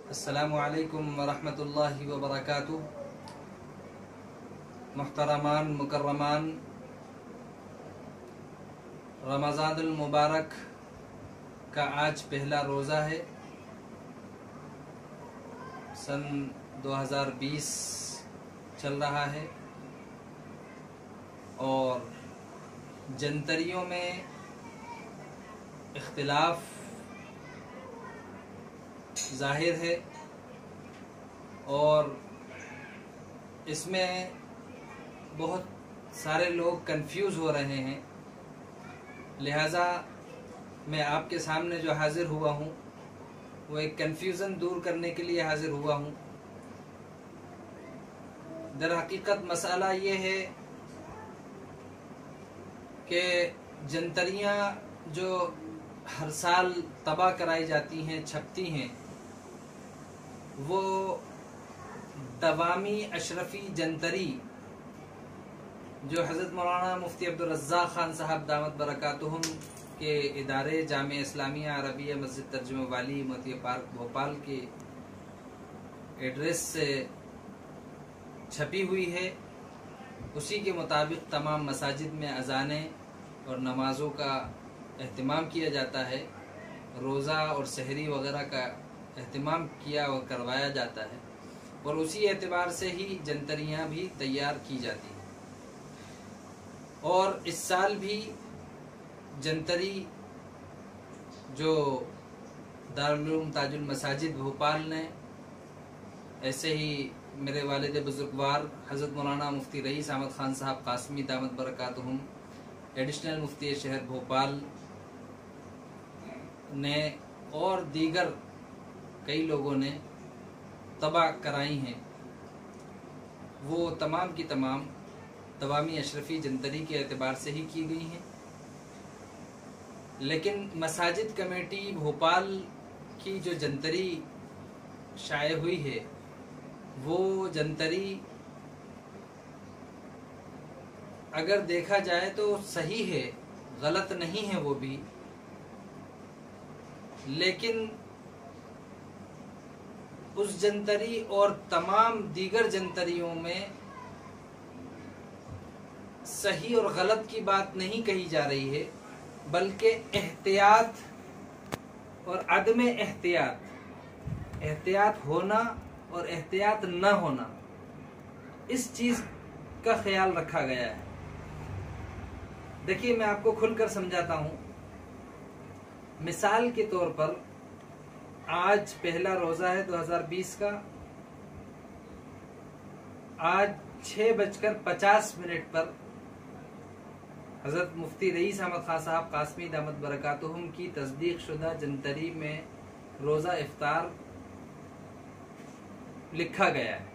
अस्सलामुअलैकुम वरहमतुल्लाहि वबरकातुह। मुहतरमान मुकर्रमान, रमज़ानुल मुबारक का आज पहला रोज़ा है। सन 2020 चल रहा है और जंतरियों में इख्तिलाफ जाहिर है और इसमें बहुत सारे लोग कंफ्यूज हो रहे हैं। लिहाजा मैं आपके सामने जो हाजिर हुआ हूँ वो एक कंफ्यूजन दूर करने के लिए हाजिर हुआ हूँ। दर हकीकत मसला ये है कि जंतरियाँ जो हर साल तबाह कराई जाती हैं, छपती हैं, वो दवामी अशरफी जंतरी जो हज़रत मौलाना मुफ्ती अब्दुल रज़्ज़ाक़ खान साहब दामत बरकातुहुम के इदारे जामिया इस्लामिया अरबिया मस्जिद तर्जुमा वाली मोती पार्क भोपाल के एड्रेस से छपी हुई है, उसी के मुताबिक तमाम मसाजिद में अज़ानें और नमाज़ों का एहतमाम किया जाता है। रोज़ा और सहरी वगैरह का एहतमाम किया और करवाया जाता है और उसी एतबार से ही जंतरियाँ भी तैयार की जाती हैं। और इस साल भी जंतरी जो दारुल उलूम ताजुल मसाजिद भोपाल ने, ऐसे ही मेरे वालिद बुजुर्गवार हज़रत मौलाना मुफ्ती रईस अहमद खान साहब कासमी दामत बरकातुहुम एडिशनल मुफ्ती शहर भोपाल ने और दीगर कई लोगों ने तबाह कराई हैं, वो तमाम की तमाम दवामी अशरफी जंतरी के एतबार से ही की गई हैं। लेकिन मसाजिद कमेटी भोपाल की जो जंतरी शाये हुई है वो जंतरी अगर देखा जाए तो सही है, गलत नहीं है वो भी, लेकिन उस जंतरी और तमाम दीगर जंतरियों में सही और गलत की बात नहीं कही जा रही है, बल्कि एहतियात और अदम एहतियात, एहतियात होना और एहतियात न होना, इस चीज का ख्याल रखा गया है। देखिए, मैं आपको खुलकर समझाता हूं। मिसाल के तौर पर आज पहला रोजा है 2020 का। आज 6:50 पर हजरत मुफ्ती रईस अहमद खान साहब कासमी दामत बरकातुहुम की तस्दीक शुदा जंतरी में रोजा इफ्तार लिखा गया है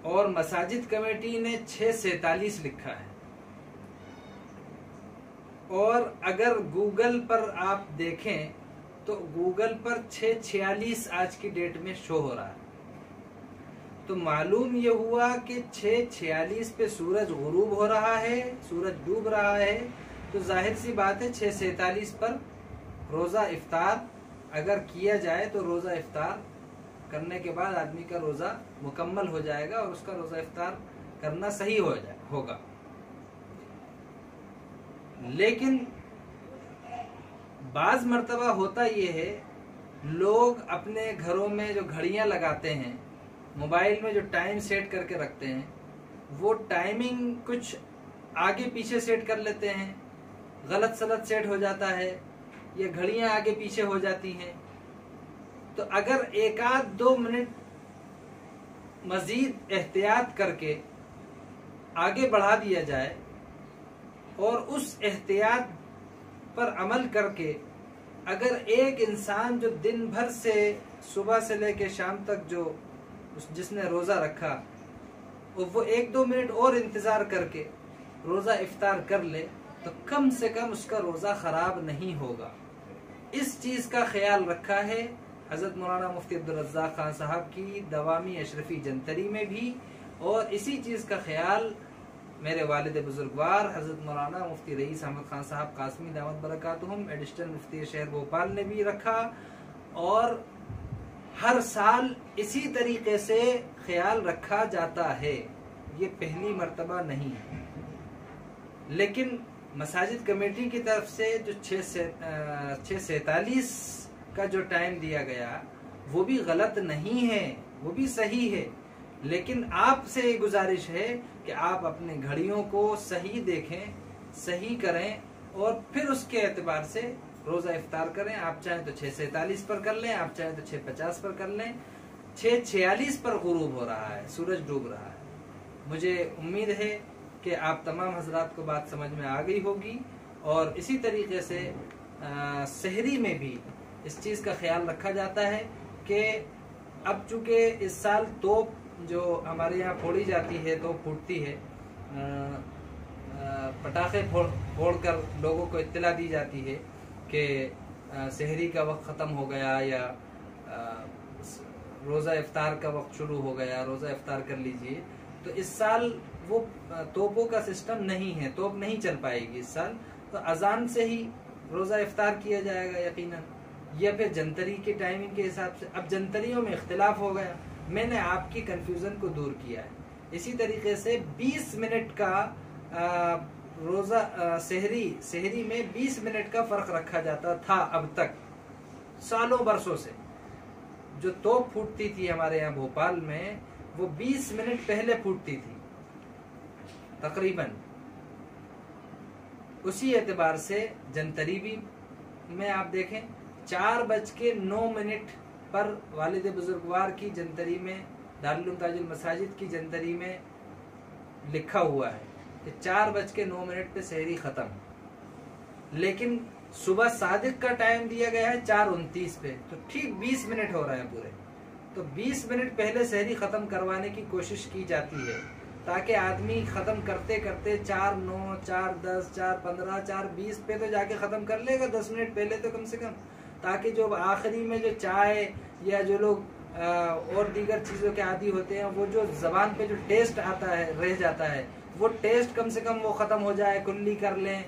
और मसाजिद कमेटी ने 6:47 लिखा है। और अगर गूगल पर आप देखें तो गूगल पर 6:46 आज की डेट में शो हो रहा है। तो मालूम ये हुआ कि 6:46 पे सूरज गुरूब हो रहा है, सूरज डूब रहा है, तो जाहिर सी बात है 6:47 पर रोजा इफ्तार अगर किया जाए तो रोजा इफ्तार करने के बाद आदमी का रोजा मुकम्मल हो जाएगा और उसका रोजा इफ्तार करना सही होगा। लेकिन बाज मर्तबा होता ये है, लोग अपने घरों में जो घड़ियां लगाते हैं, मोबाइल में जो टाइम सेट करके रखते हैं, वो टाइमिंग कुछ आगे पीछे सेट कर लेते हैं, गलत सलत सेट हो जाता है, ये घड़ियां आगे पीछे हो जाती हैं। तो अगर 1-2 मिनट मजीद एहतियात करके आगे बढ़ा दिया जाए और उस एहतियात पर अमल करके अगर एक इंसान जो दिन भर से सुबह से लेकर शाम तक जो जिसने रोजा रखा वो 1-2 मिनट और इंतजार करके रोजा इफ्तार कर ले तो कम से कम उसका रोजा खराब नहीं होगा। इस चीज का ख्याल रखा है हजरत मौलाना मुफ्ती अब्दुल रज़्ज़ाक़ खान साहब की दवामी अशरफी जंतरी में भी, और इसी चीज का ख्याल मेरे वालिद बुजुर्गवार हजरत मौलाना मुफ्ती रईस अहमद खान साहब कासमी दामत बरकातुहुम एडिशनल मुफ्ती शहर भोपाल ने भी रखा। और हर साल इसी तरीके से ख्याल रखा जाता है, ये पहली मर्तबा नहीं है। लेकिन मसाजिद कमेटी की तरफ से जो 6:47 का जो टाइम दिया गया वो भी गलत नहीं है, वो भी सही है। लेकिन आपसे गुजारिश है कि आप अपने घड़ियों को सही देखें, सही करें और फिर उसके एतबार से रोजा इफ्तार करें। आप चाहें तो 6:47 पर कर लें, आप चाहें तो 6:50 पर कर लें। 6:46 पर गुरूब हो रहा है, सूरज डूब रहा है। मुझे उम्मीद है कि आप तमाम हजरात को बात समझ में आ गई होगी। और इसी तरीके से सहरी में भी इस चीज़ का ख्याल रखा जाता है कि अब चूंकि इस साल तोप जो हमारे यहाँ फोड़ी जाती है, तोप फूटती है, पटाखे फोड़ कर लोगों को इत्तला दी जाती है कि सहरी का वक्त ख़त्म हो गया या रोज़ा इफ्तार का वक्त शुरू हो गया, रोज़ा इफ्तार कर लीजिए। तो इस साल वो तोपों का सिस्टम नहीं है, तोप नहीं चल पाएगी इस साल। तो अजान से ही रोज़ा इफ्तार किया जाएगा यकीनन, या फिर जंतरी के टाइमिंग के हिसाब से। अब जंतरियों में इख्तिलाफ हो गया, मैंने आपकी कंफ्यूजन को दूर किया है। इसी तरीके से 20 मिनट का रोज़ा सहरी में 20 मिनट का फर्क रखा जाता था अब तक, सालों बरसों से। जो तोप फूटती थी हमारे यहाँ भोपाल में, वो 20 मिनट पहले फूटती थी तकरीबन। उसी एतबार से जंतरी भी में आप देखें 4:09 पर वालिद बुजुर्गवार की जंतरी में, दारुल ताजुल मसाजिद की जंतरी में लिखा हुआ है कि 4:09 पे सहरी खत्म। लेकिन सुबह सादिक का टाइम दिया गया है 4:29 पे, तो ठीक 20 मिनट हो रहे हैं पूरे। तो 20 मिनट पहले सहरी खत्म करवाने की कोशिश की जाती है ताकि आदमी खत्म करते करते 4:09, 4:10, 4:15, 4:20 पे तो जाके खत्म कर लेगा, 10 मिनट पहले तो कम से कम, ताकि जो आखिरी में जो चाय या जो लोग और दीगर चीज़ों के आदी होते हैं, वो जो जबान पे जो टेस्ट आता है, रह जाता है, वो टेस्ट कम से कम वो ख़त्म हो जाए, कुल्ली कर लें,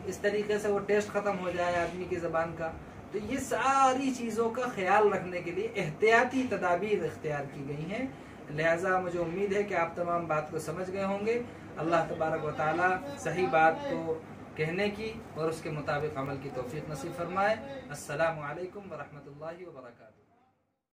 इस तरीके से वो टेस्ट ख़त्म हो जाए आदमी की ज़बान का। तो ये सारी चीज़ों का ख्याल रखने के लिए एहतियाती तदाबीर इख्तियार की गई हैं। लिहाजा मुझे उम्मीद है कि आप तमाम बात को समझ गए होंगे। अल्लाह तबारक व तआला सही बात को कहने की और उसके मुताबिक अमल की तौफीक नसीब फरमाए। अस्सलामु अलैकुम व रहमतुल्लाहि व बरकातुहू।